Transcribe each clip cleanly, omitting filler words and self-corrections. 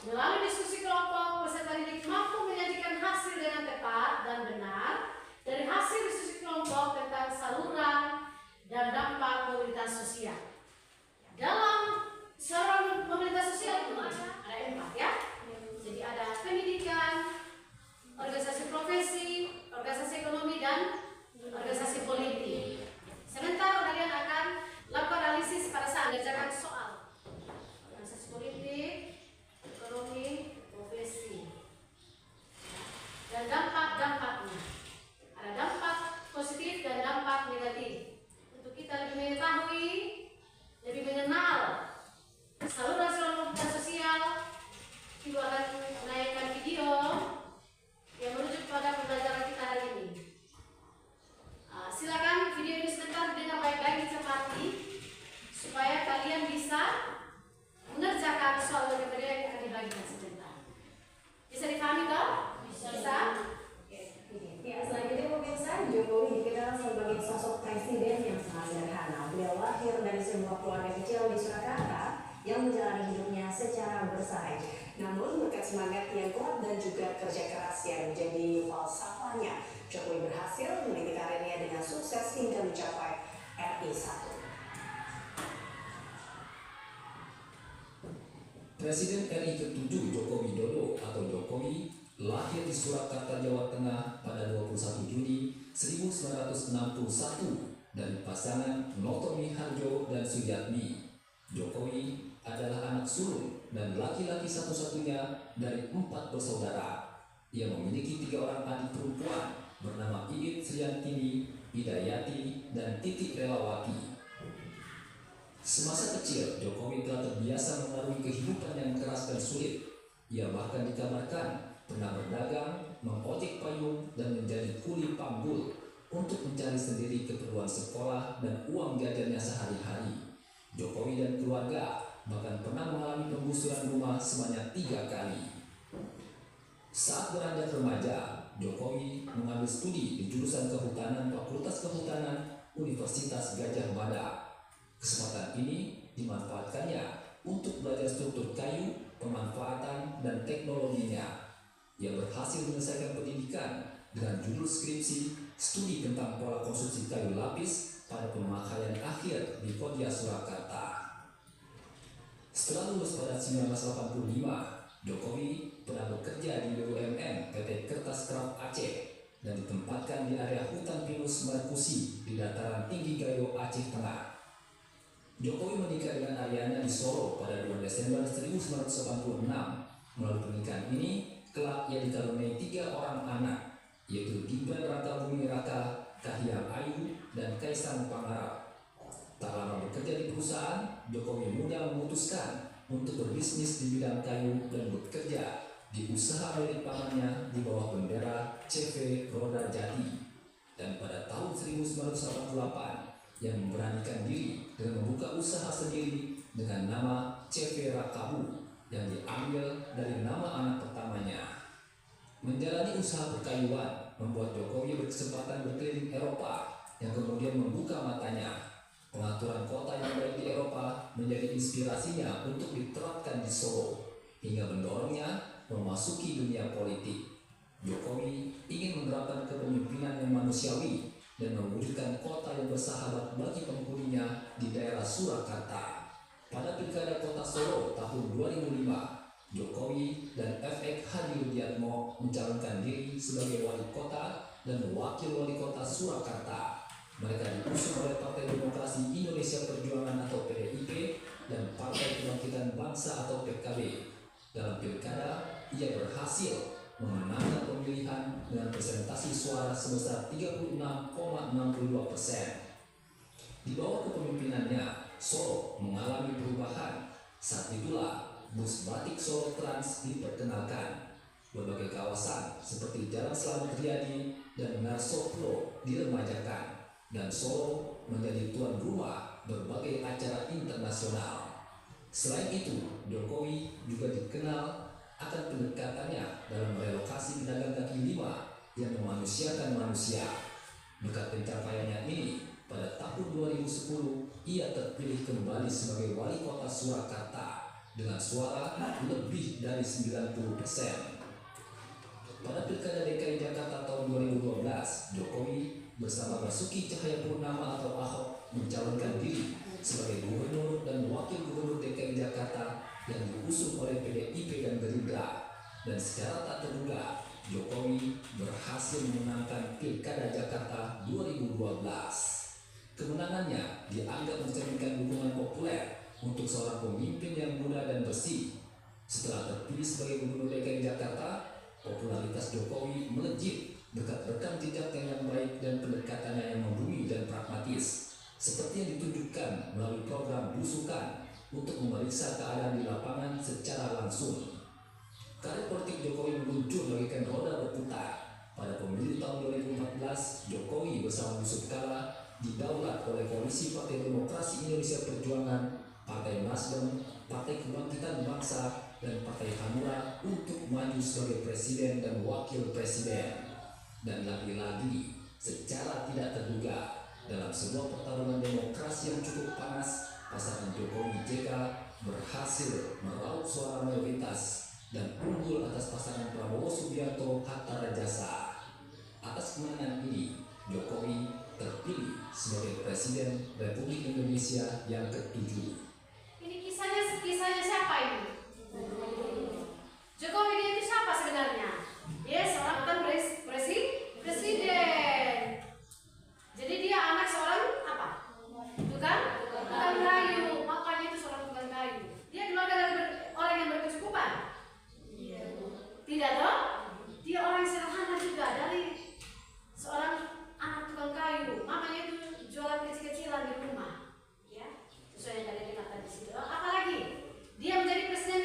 Melalui diskusi kelompok, peserta didik mampu menyajikan hasil dengan tepat dan benar dari hasil diskusi kelompok tentang saluran dan dampak mobilitas sosial. Dalam saluran mobilitas sosial itu ada 4 ya. Jadi ada pendidikan, organisasi profesi, organisasi ekonomi, dan organisasi politik. Sementara kalian akan lakukan analisis pada saat mengerjakan soal organisasi politik, ekonomi, profesi, dan dampak-dampaknya. Ada dampak positif dan dampak negatif. Untuk kita lebih mengetahui, lebih mengenal saluran-saluran mobilitas sosial, Ibu akan menaikkan video yang merujuk pada pembelajaran kita hari ini. Silakan video ini sebentar dengan baik-baik dicermati supaya kalian bisa mengerjakan soal materi yang akan dibagikan sebentar. Bisa dipahami toh? Bisa? Ya, selanjutnya pemirsa, Jokowi dikenal sebagai sosok presiden yang sangat sederhana. Beliau lahir dari sebuah keluarga kecil di Surakarta yang menjalani hidupnya secara bersahaja. Namun berkat semangat yang kuat dan juga kerja keras yang menjadi falsafahnya, Jokowi berhasil meniti karirnya dengan sukses hingga mencapai RI 1. Presiden RI ke-7 Joko Widodo atau Jokowi lahir di Surakarta, Jawa Tengah pada 21 Juni 1961 dari pasangan Notomi Harjo dan Suyatmi. Jokowi adalah anak sulung dan laki-laki satu-satunya dari 4 bersaudara. Ia memiliki 3 orang adik perempuan bernama Iit Sriantini, Hidayati, dan Titik Relawati. Semasa kecil, Jokowi telah terbiasa mengarungi kehidupan yang keras dan sulit. Ia bahkan dikabarkan pernah berdagang, mengojek payung, dan menjadi kuli panggul untuk mencari sendiri keperluan sekolah dan uang jajannya sehari-hari. Jokowi dan keluarga bahkan pernah mengalami penggusuran rumah sebanyak 3 kali. Saat beranjak remaja, Jokowi mengambil studi di jurusan Kehutanan Fakultas Kehutanan Universitas Gadjah Mada. Kesempatan ini dimanfaatkannya untuk belajar struktur kayu, pemanfaatan, dan teknologinya. Ia berhasil menyelesaikan pendidikan dengan judul skripsi studi tentang pola konstruksi kayu lapis pada pemakaian akhir di Kodia Surakarta. Setelah lulus pada 1985, Jokowi pernah bekerja di BUMN PT Kertas Kraft Aceh dan ditempatkan di area hutan pinus Markusi di dataran tinggi Gayo, Aceh Tengah. Jokowi menikah dengan Ariana di Solo pada 2 Desember 1986. Melalui pernikahan ini, kelak ia dikaruniai 3 orang anak, yaitu Gibran Rakabuming Raka, Kahiyang Ayu, dan Kaisang Pangarap. Tak lama bekerja di perusahaan, Jokowi muda memutuskan untuk berbisnis di bidang kayu dan bekerja di usaha milik pamannya di bawah bendera CV Roda Jati. Dan pada tahun 1988, ia memberanikan diri dengan membuka usaha sendiri dengan nama CV Rakabu yang diambil dari nama anak pertamanya. Menjalani usaha perkayuan membuat Jokowi berkesempatan berkeliling Eropa yang kemudian membuka matanya. Pengaturan kota yang baik di Eropa menjadi inspirasinya untuk diterapkan di Solo hingga mendorongnya memasuki dunia politik. Jokowi ingin menerapkan kepemimpinan yang manusiawi dan mewujudkan kota yang bersahabat bagi penghuninya di daerah Surakarta. Pada Pilkada Kota Solo tahun 2005, Jokowi dan FX Hadi Rudiatmo mencalonkan diri sebagai wali kota dan wakil wali kota Surakarta. Mereka diusung oleh Partai Demokrasi Indonesia Perjuangan atau PDIP dan Partai Kebangkitan Bangsa atau PKB. Dalam pilkada, ia berhasil memenangkan pemilihan dengan presentasi suara sebesar 36,62%. Di bawah kepemimpinannya, Solo mengalami perubahan. Saat itulah bus batik Solo Trans diperkenalkan. Berbagai kawasan seperti Jalan Slamet Riyadi dan Narsoplo diremajakan, dan Solo menjadi tuan rumah berbagai acara internasional. Selain itu, Jokowi juga dikenal akan pendekatannya dalam relokasi pedagang kaki lima yang memanusiakan manusia. Berkat pencapaiannya ini, pada tahun 2010 ia terpilih kembali sebagai wali kota Surakarta dengan suara lebih dari 90%. Pada Pilkada DKI Jakarta tahun 2012, Jokowi bersama Basuki Cahayapurnama atau Ahok mencalonkan diri sebagai gubernur dan wakil gubernur DKI Jakarta yang diusung oleh PDIP dan Gerindra. Dan secara tak terduga, Jokowi berhasil memenangkan Pilkada Jakarta 2012. Kemenangannya dianggap mencerminkan dukungan populer untuk seorang pemimpin yang muda dan bersih. Setelah terpilih sebagai gubernur DKI Jakarta, popularitas Jokowi melejit berkat rekam jejaknya yang baik dan pendekatannya yang membumi dan pragmatis, seperti yang ditunjukkan melalui program Belusukan untuk memeriksa keadaan di lapangan secara langsung. Karir politik Jokowi meluncur bagaikan roda berputar. Pada pemilu tahun 2014, Jokowi bersama Yusuf Kala didaulat oleh Koalisi Partai Demokrasi Indonesia Perjuangan, Partai Nasdem, Partai Kebangkitan Bangsa, dan Partai Hanura untuk maju sebagai presiden dan wakil presiden. Dan lagi-lagi, secara tidak terduga, dalam sebuah pertarungan demokrasi yang cukup panas, pasangan Jokowi JK berhasil meraup suara mayoritas dan unggul atas pasangan Prabowo Subianto Hatta Rajasa. Atas kemenangan ini, Jokowi terpilih sebagai Presiden Republik Indonesia yang ke-7. Ini kisahnya siapa ini? Jokowi dia itu siapa sebenarnya? Dia seorang presiden. Jadi dia anak seorang apa? Tukang kayu. Makanya itu seorang tukang kayu. Dia keluarga dari orang yang berkecukupan. Tidak toh? Dia orang yang sederhana juga, dari seorang anak tukang kayu. Makanya itu jualan kecil-kecilan di rumah. Ya, sesuai yang tadi dikatakan di situ. Apalagi dia menjadi presiden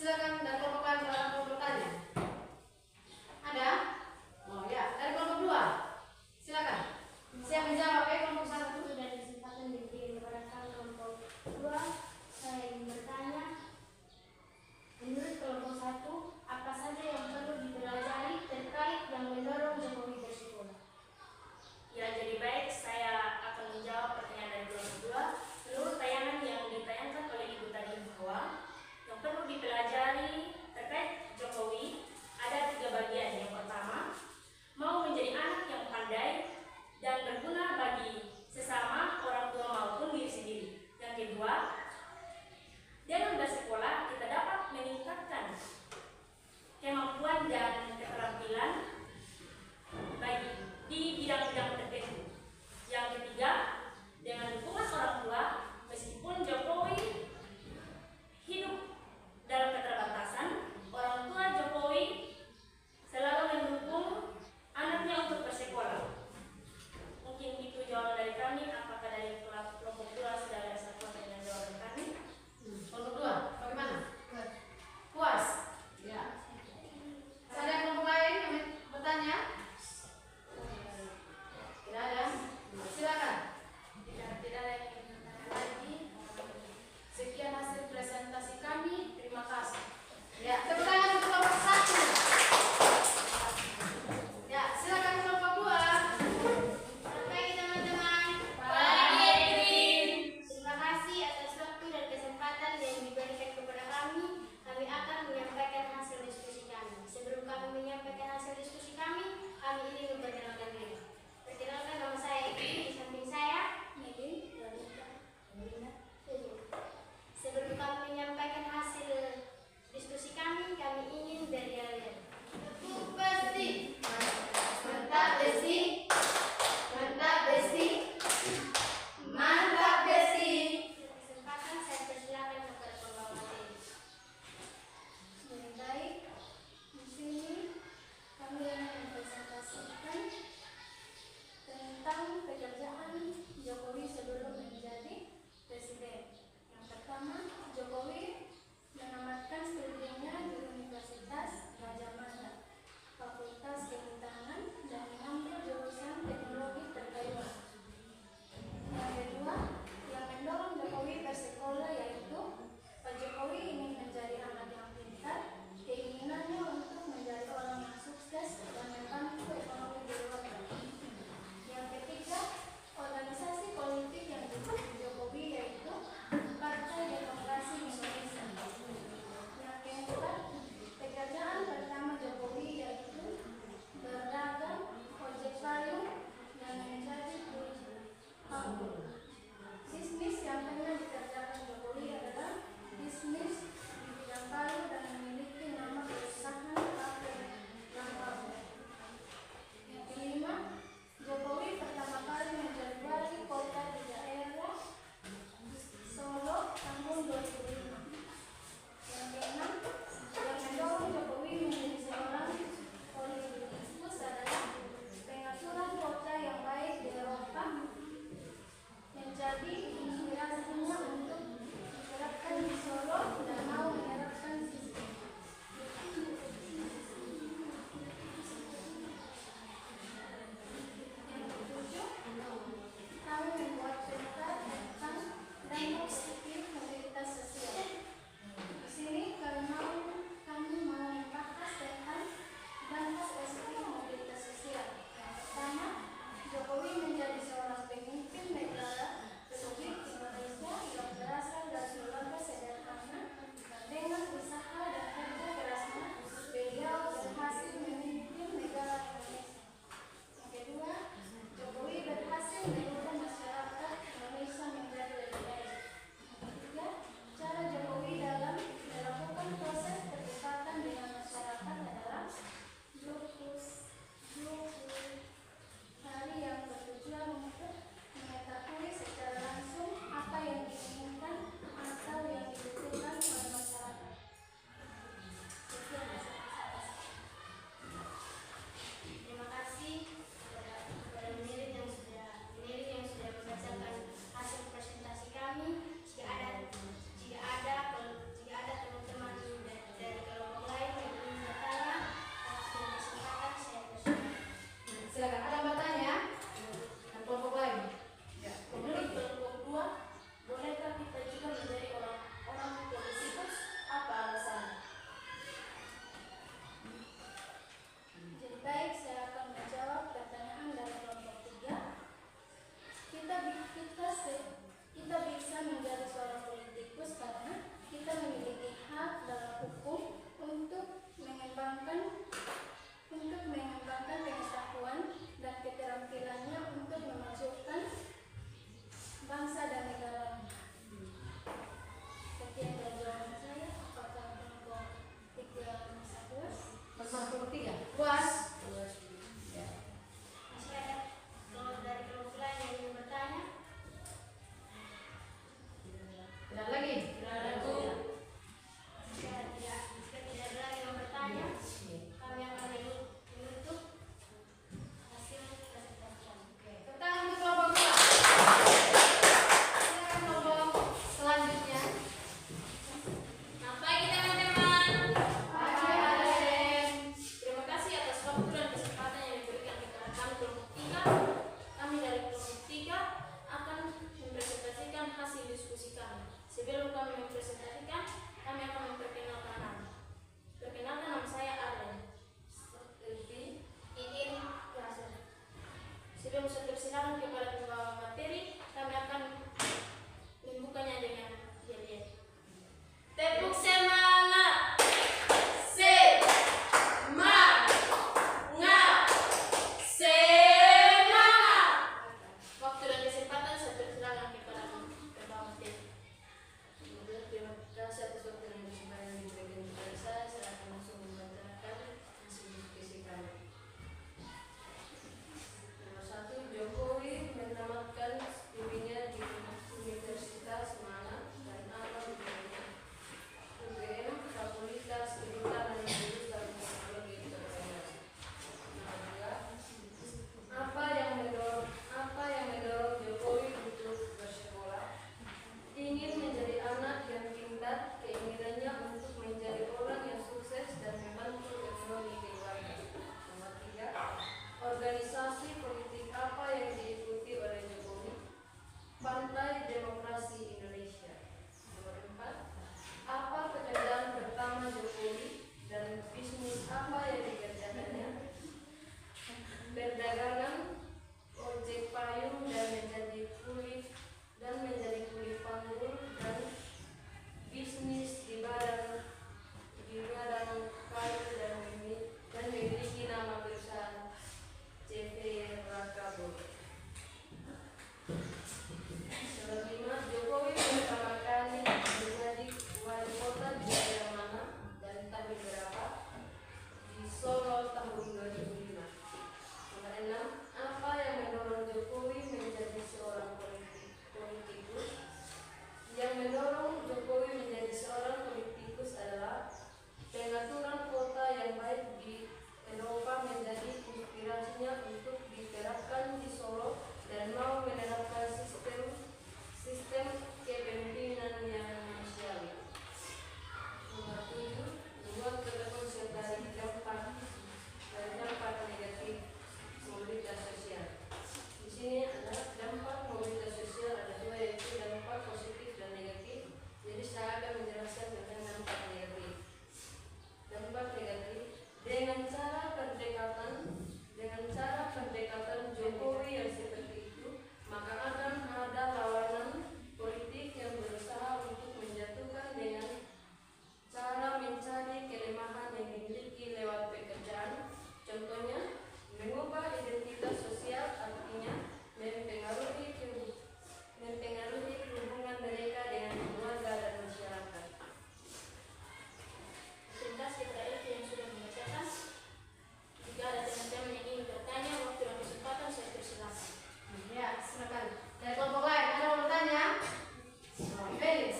Silakan dari kelompok bertanya. Ada? Oh ya, dari kelompok 2. Silakan. Siap menjawab ya kelompok 1. Sudah kesempatan diberi kepada kelompok 2, saya ingin bertanya, menurut kelompok 1, apa saja yang perlu dipelajari terkait yang mendorong Jokowi bersekolah? Ya, jadi baik, saya akan menjawab pertanyaan dari kelompok 2. Menurut tayangan yang ditayangkan oleh Ibu tadi bahwa yang perlu dipelajari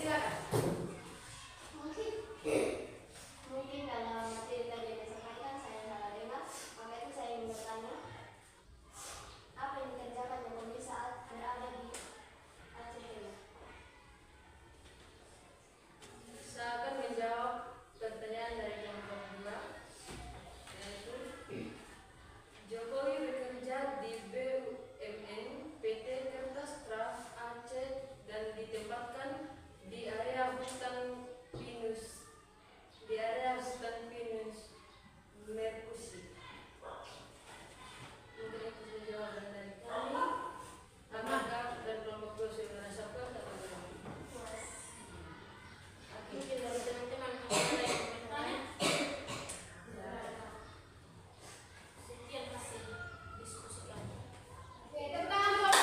silakan. Mungkin kalau materi tadi yang disampaikan saya salah dengar, maka itu saya ingin bertanya, apa yang dikerjakan yang lebih saat berada di ACTI? Saya akan menjawab pertanyaan dari kelompok 2, yaitu Jokowi bekerja di BUMN PT Kertastra Aceh dan ditempatkan di area hutan pinus Merkusi. Mungkin itu saja jawaban dari kami. Apakah dan kelompok 2 sudah merasa puas atau belum? Mungkin dari teman-teman ada yang bertanya? Sekian hasil diskusi kami. Oke, tepuk tangan buat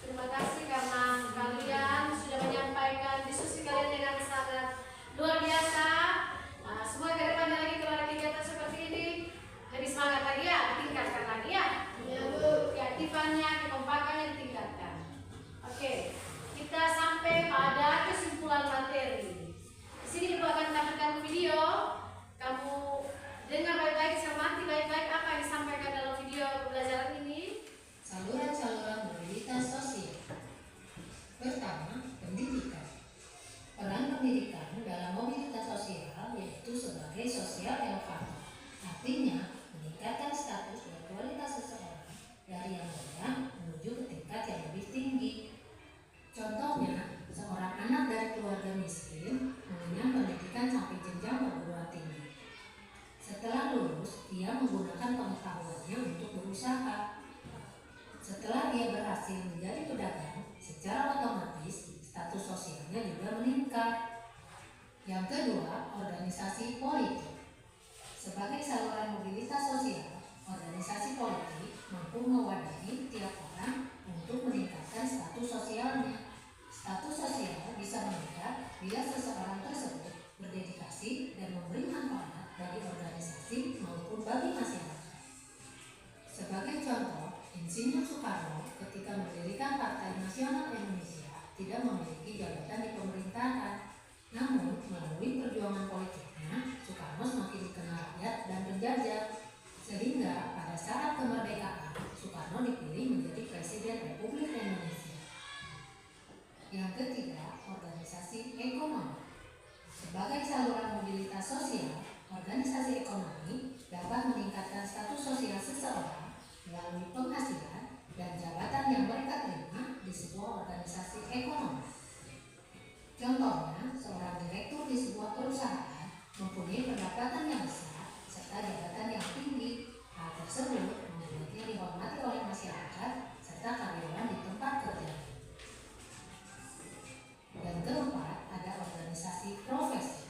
terima kasih karena kalian sudah menyampaikan diskusi kalian dengan sangat luar biasa. Nah, semua ke depannya lagi kalau ada kegiatan seperti ini lebih semangat lagi ya, ditingkatkan lagi ya. Iya Bu, keaktifannya, kekompakannya ditingkatkan. Oke, kita sampai pada kesimpulan materi. Di sini Ibu akan tampilkan video. Kamu dengar baik-baik, cermati baik-baik apa yang disampaikan dalam video pembelajaran ini. Saluran-saluran mobilitas sosial. Pertama, pendidikan. Peran pendidikan dalam mobilitas sosial yaitu sebagai sosial elevator. Artinya, meningkatkan status dan kualitas seseorang dari yang rendah menuju ke tingkat yang lebih tinggi. Contohnya, seorang anak dari keluarga miskin mengenyam pendidikan sampai jenjang perguruan tinggi. Setelah lulus, dia menggunakan pengetahuannya untuk berusaha. Setelah dia berhasil menjadi pedagang, secara otomatis status sosialnya juga meningkat. Yang kedua, organisasi politik. Sebagai saluran mobilitas sosial, organisasi politik mampu mewadahi tiap orang untuk meningkatkan status sosialnya. Status sosial bisa meningkat bila seseorang tersebut berdedikasi dan memberi manfaat bagi organisasi maupun bagi masyarakat. Sebagai contoh, Insinyur Soekarno ketika mendirikan Partai Nasional Indonesia tidak memiliki jabatan di pemerintahan. Namun, melalui perjuangan politiknya, Soekarno semakin dikenal rakyat dan penjajah. Sehingga pada saat kemerdekaan, Soekarno dipilih menjadi Presiden Republik Indonesia. Yang ketiga, organisasi ekonomi. Sebagai saluran mobilitas sosial, organisasi ekonomi dapat meningkatkan status sosial seseorang melalui penghasilan dan jabatan yang mereka terima di sebuah organisasi ekonomi. Contohnya, seorang direktur di sebuah perusahaan mempunyai pendapatan yang besar serta jabatan yang tinggi. Hal tersebut membuatnya dihormati oleh masyarakat serta karyawan di tempat kerja. Yang keempat, ada organisasi profesi.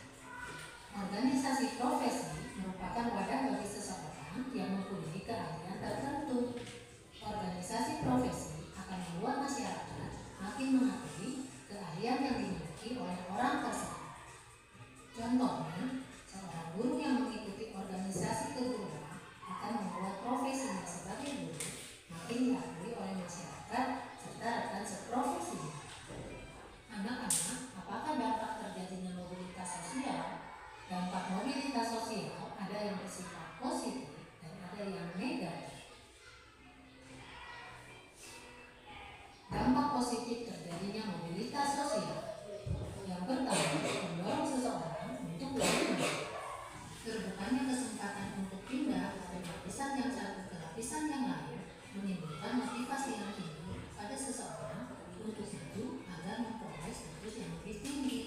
Organisasi profesi merupakan wadah bagi seseorang yang mempunyai keahlian tertentu. Organisasi profesi akan membuat masyarakat makin mengakui keahlian yang dimiliki oleh orang tersebut. Contohnya, seorang guru yang mengikuti organisasi keguruan akan membuat profesinya sebagai guru makin diakui oleh masyarakat serta rekan seprofesinya. Anak-anak, apakah dampak terjadinya mobilitas sosial? Dampak mobilitas sosial ada yang bersifat positif dan ada yang negatif. Dampak positif terjadinya mobilitas sosial. Yang pertama, mendorong seseorang untuk lebih maju. Terbukanya kesempatan untuk pindah dari lapisan yang satu ke lapisan yang lain menimbulkan motivasi yang tinggi pada seseorang untuk maju agar memperoleh status yang lebih tinggi.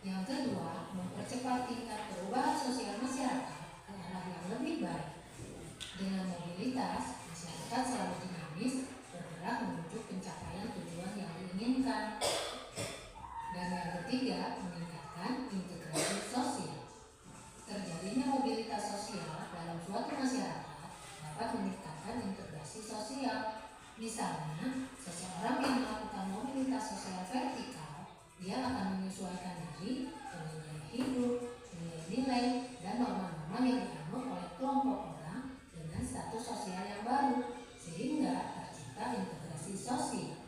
Yang kedua, mempercepat tingkat perubahan sosial masyarakat ke arah yang lebih baik. Dengan mobilitas, masyarakat selalu dinamis bergerak menuju pencapaian tujuan yang diinginkan. Dan yang ketiga, meningkatkan integrasi sosial. Terjadinya mobilitas sosial dalam suatu masyarakat dapat meningkatkan integrasi sosial. Misalnya, seseorang yang melakukan mobilitas sosial vertikal, dia akan menyesuaikan diri dengan gaya hidup, nilai-nilai, dan norma-norma yang dianut oleh kelompok orang dengan status sosial yang baru, sehingga tercipta integrasi sosial.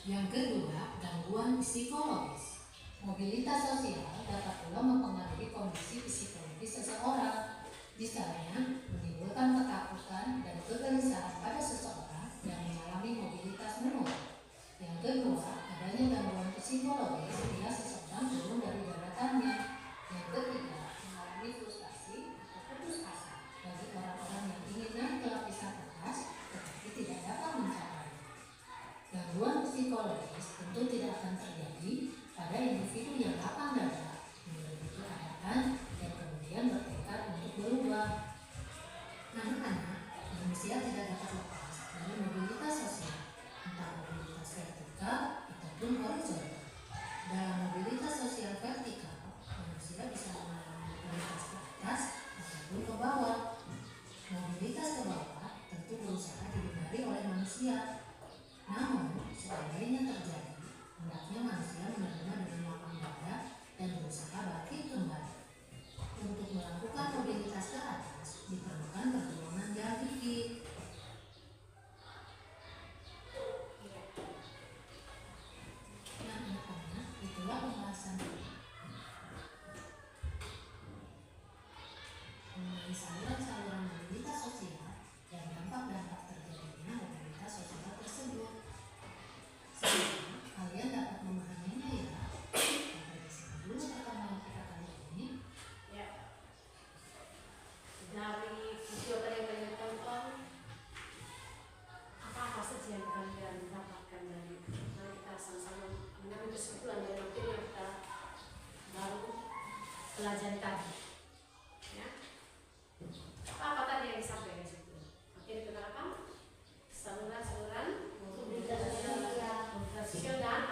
Yang kedua, gangguan psikologis. Mobilitas sosial dapat pula mempengaruhi kondisi psikologis seseorang. Misalnya, menimbulkan ketakutan dan kegelisahan pada seseorang yang mengalami mobilitas menurun. Yang kedua, adanya gangguan psikologis bila seseorang turun dari jabatannya. Yang ketiga, mengalami frustasi atau putus asa bagi orang-orang yang ingin naik ke lapisan atas tetapi tidak dapat mencapai. Gangguan psikologis tentu tidak akan terjadi pada individu yang lapang dada, memiliki keadaan dan kemudian bertekad untuk berubah. Anak-anak, manusia tidak dapat lepas dari mobilitas sosial, entah mobilitas vertikal ataupun horizontal. Dalam mobilitas sosial vertikal, manusia bisa mengalami mobilitas ke atas ataupun ke bawah. Mobilitas ke bawah tentu berusaha dihindari oleh manusia. Namun, seandainya terjadi, hendaknya manusia menerima dengan lapang dada dan berusaha bangkit kembali. Untuk melakukan mobilitas ke atas, diperlukan perjuangan yang gigih. Nah, anak-anak, itulah pembahasan mengenai saluran-saluran mobilitas sosial dan dampak-dampak terjadinya mobilitas sosial tersebut. Semoga kalian dapat memahaminya ya. Sampai di sini dulu pertemuan kita kali ini. Ya. Dari video tadi yang kalian tonton, apa saja yang kalian dapatkan dari kita sama-sama mengambil kesimpulan dari materi yang kita baru pelajari tadi. Ya. Apa tadi yang disampaikan di situ? Materi tentang apa? Saluran-saluran mobilitas sosial dan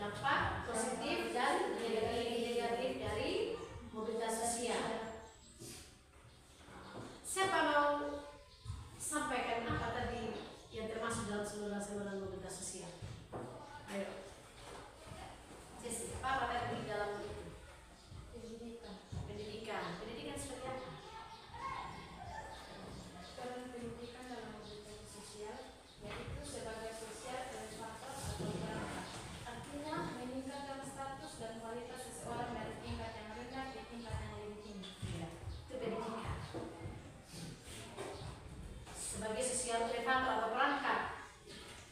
dampak positif dan negatif dari mobilitas sosial. Siapa mau sampaikan apa tadi yang termasuk dalam saluran-saluran mobilitas sosial? Ayo, Jesse, apa tadi di dalam itu? Pendidikan seperti apa? Peran pendidikan dalam mobilitas sosial yaitu sebagai sosial transformator atau perangkat. Artinya meningkatkan status dan kualitas seseorang dari tingkat yang rendah ke tingkat yang lebih tinggi. Ya, itu pendidikan. Sebagai sosial elevator atau perangkat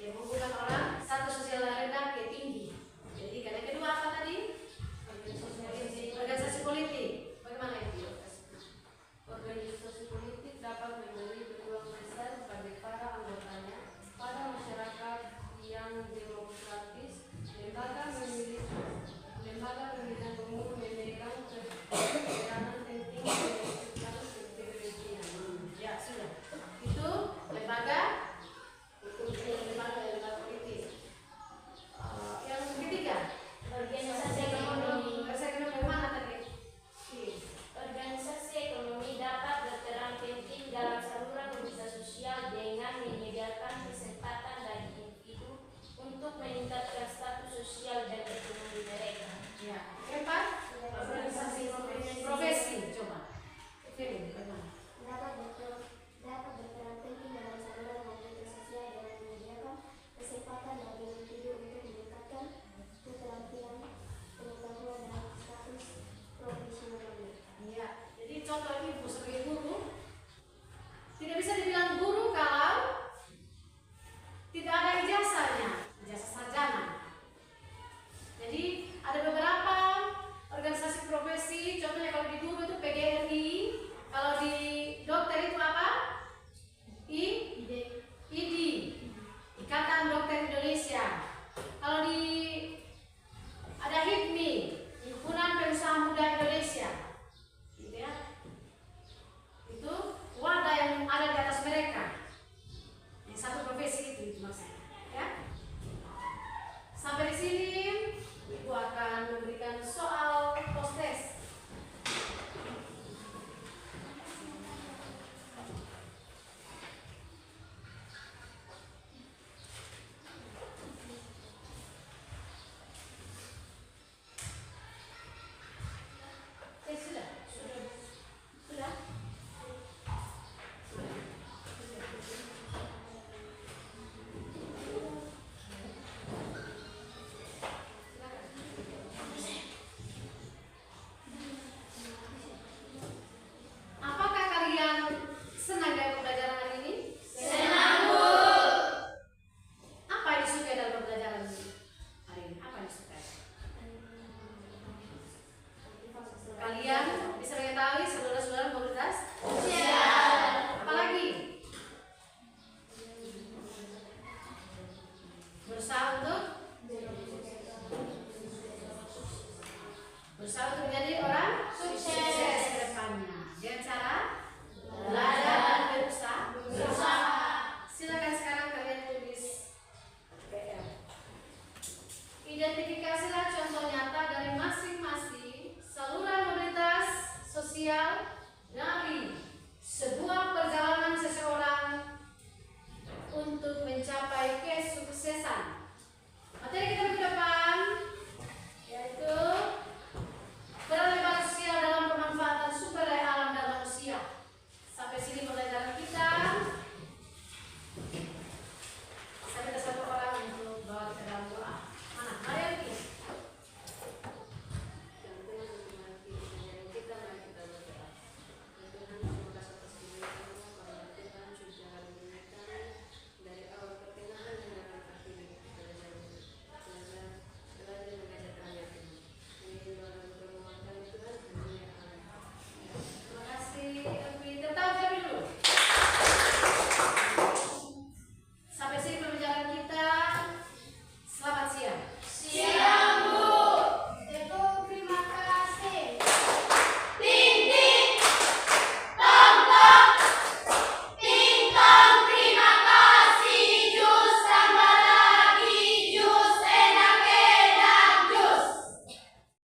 yang menghubungkan orang satu sosial yang rendah ke tinggi. Jadi yang kedua apa tadi? Organisasi politik. Bagaimana itu? Organisasi politik dapat memberi peluang besar bagi para anggotanya pada masyarakat yang demokratis. Lembaga pemilihan umum memegang peranan penting dalam kepribadian. Ya, sudah. Itu lembaga politik. Yang ketiga, Organisasi ekonomi. bagaimana tadi? Organisasi ekonomi dapat berperan penting dalam saluran mobilitas sosial dengan menyediakan kesempatan bagi individu untuk meningkatkan status sosial dan ekonomi mereka. Ya. Keempat, organisasi profesi. Coba. Pilih bagaimana? Dapat berperan penting dalam saluran mobilitas sosial dengan menyediakan kesempatan bagi individu untuk meningkatkan keterampilan, pengetahuan dan status profesionalnya. Iya. Jadi contoh ibu sebagai guru tidak bisa dibilang guru kalau tidak ada ijazahnya, ijazah sarjana. Jadi ada beberapa organisasi profesi, contohnya kalau di guru itu PGRI, kalau di dokter itu apa? IDI, Ikatan Dokter Indonesia. Kalau di ada HIPMI, Himpunan Pengusaha Muda Indonesia, gitu ya. Itu wadah yang ada di atas mereka. Yang satu profesi itu maksudnya, ya. Sampai di sini